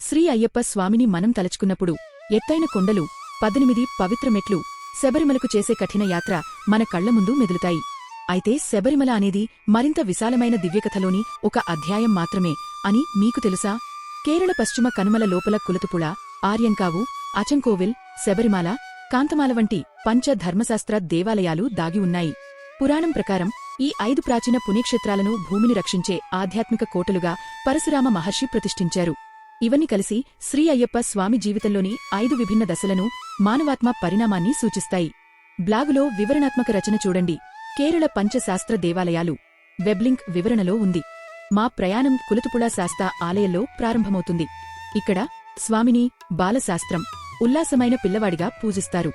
శ్రీ అయ్యప్ప స్వామిని మనం తలచుకున్నప్పుడు ఎత్తైన కొండలు 18 పవిత్ర మెట్లు శబరిమలకు చేసే కఠిన యాత్ర మన కళ్ల ముందు మెదులుతాయి. అయితే శబరిమల అనేది మరింత విశాలమైన దివ్యకథలోని ఒక అధ్యాయం మాత్రమే అని మీకు తెలుసా? కేరళ పశ్చిమ కనుమల లోపల కులతుపుళ, ఆర్యంకావు, అచంకోవిల్, శబరిమాల, కాంతమాల వంటి పంచ ధర్మశాస్త్ర దేవాలయాలు దాగి ఉన్నాయి. పురాణం ప్రకారం ఈ 5 ప్రాచీన పుణ్యక్షేత్రాలను భూమిని రక్షించే ఆధ్యాత్మిక కోటలుగా పరశురామ మహర్షి ప్రతిష్ఠించారు. ఇవన్నీ కలిసి శ్రీ అయ్యప్ప స్వామి జీవితంలోని 5 విభిన్న దశలను, మానవాత్మ పరిణామాన్ని సూచిస్తాయి. బ్లాగులో వివరణాత్మక రచన చూడండి. కేరళ పంచశాస్త్ర దేవాలయాలు వెబ్లింక్ వివరణలో ఉంది. మా ప్రయాణం కులతుపుళ శాస్తా ఆలయంలో ప్రారంభమవుతుంది. ఇక్కడ స్వామిని బాలశాస్త్రం, ఉల్లాసమైన పిల్లవాడిగా పూజిస్తారు.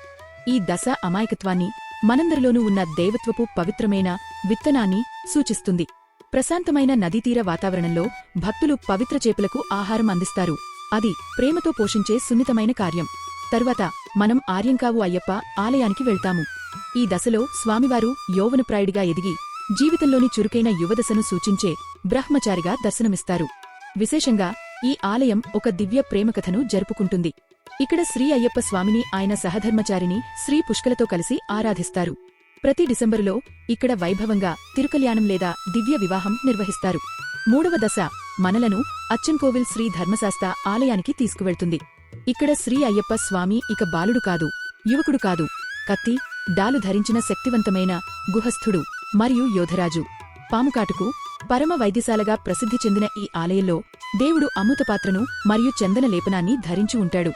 ఈ దశ అమాయకత్వాన్ని, మనందరిలోనూ ఉన్న దైవత్వపు పవిత్రమైన విత్తనాన్ని సూచిస్తుంది. ప్రశాంతమైన నదీతీర వాతావరణంలో భక్తులు పవిత్ర చేపలకు ఆహారం అందిస్తారు. అది ప్రేమతో పోషించే సున్నితమైన కార్యం. తరువాత మనం ఆర్యంకావు అయ్యప్ప ఆలయానికి వెళ్తాము. ఈ దశలో స్వామివారు యౌవనప్రాయుడిగా ఎదిగి జీవితంలోని చురుకైన యువదశను సూచించే బ్రహ్మచారిగా దర్శనమిస్తారు. విశేషంగా ఈ ఆలయం ఒక దివ్య ప్రేమకథను జరుపుకుంటుంది. ఇక్కడ శ్రీ అయ్యప్ప స్వామిని ఆయన సహధర్మచారిని శ్రీ పుష్కలతో కలిసి ఆరాధిస్తారు. ప్రతి డిసెంబరులో ఇక్కడ వైభవంగా తిరుకల్యాణం లేదా దివ్య వివాహం నిర్వహిస్తారు. 3వ దశ మనలను అచ్చన్కోవిల్ శ్రీ ధర్మశాస్త్ర ఆలయానికి తీసుకువెళ్తుంది. ఇక్కడ శ్రీ అయ్యప్ప స్వామి ఇక బాలుడు కాదు, యువకుడు కాదు, కత్తి, డాలు ధరించిన శక్తివంతమైన గుహస్థుడు మరియు యోధరాజు. పాముకాటుకు పరమ వైద్యశాలగా ప్రసిద్ధి చెందిన ఈ ఆలయంలో దేవుడు అమృతపాత్రను మరియు చందన లేపనాన్ని ధరించి ఉంటాడు.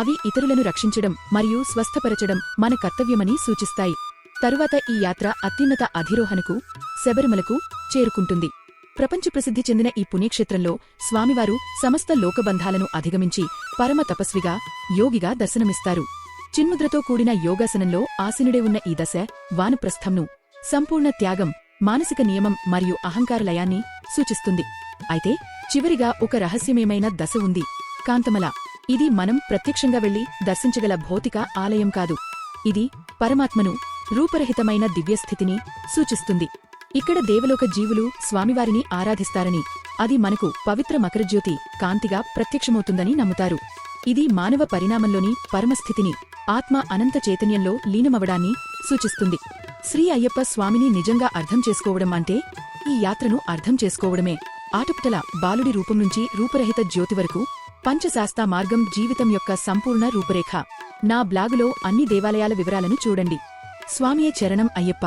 అవి ఇతరులను రక్షించడం మరియు స్వస్థపరచడం మన కర్తవ్యమని సూచిస్తాయి. తరువాత ఈ యాత్ర అత్యున్నత అధిరోహణకు శబరిమలకు చేరుకుంటుంది. ప్రపంచ ప్రసిద్ధి చెందిన ఈ పుణ్యక్షేత్రంలో స్వామివారు సమస్త లోకబంధాలను అధిగమించి పరమ తపస్విగా, యోగిగా దర్శనమిస్తారు. చిన్ముద్రతో కూడిన యోగాసనంలో ఆసీనుడే ఉన్న ఈ దశ వానప్రస్థంను, సంపూర్ణ త్యాగం, మానసిక నియమం మరియు అహంకారలయాన్ని సూచిస్తుంది. అయితే చివరిగా ఒక రహస్యమేమైన దశ ఉంది, కాంతమల. ఇది మనం ప్రత్యక్షంగా వెళ్లి దర్శించగల భౌతిక ఆలయం కాదు. ఇది పరమాత్మను, రూపరహితమైన దివ్యస్థితిని సూచిస్తుంది. ఇక్కడ దేవలోక జీవులు స్వామివారిని ఆరాధిస్తారని, అది మనకు పవిత్ర మకరజ్యోతి కాంతిగా ప్రత్యక్షమవుతుందని నమ్ముతారు. ఇది మానవ పరిణామంలోని పరమస్థితిని, ఆత్మ అనంత చైతన్యంలో లీనమవడాన్ని సూచిస్తుంది. శ్రీ అయ్యప్ప స్వామిని నిజంగా అర్థం చేసుకోవడం అంటే ఈ యాత్రను అర్థం చేసుకోవడమే. ఆటపుటల బాలుడి రూపం నుంచి రూపరహిత జ్యోతి వరకు పంచశాస్తా మార్గం జీవితం యొక్క సంపూర్ణ రూపురేఖ. నా బ్లాగులో అన్ని దేవాలయాల వివరాలను చూడండి. స్వామియే చరణం అయ్యప్ప.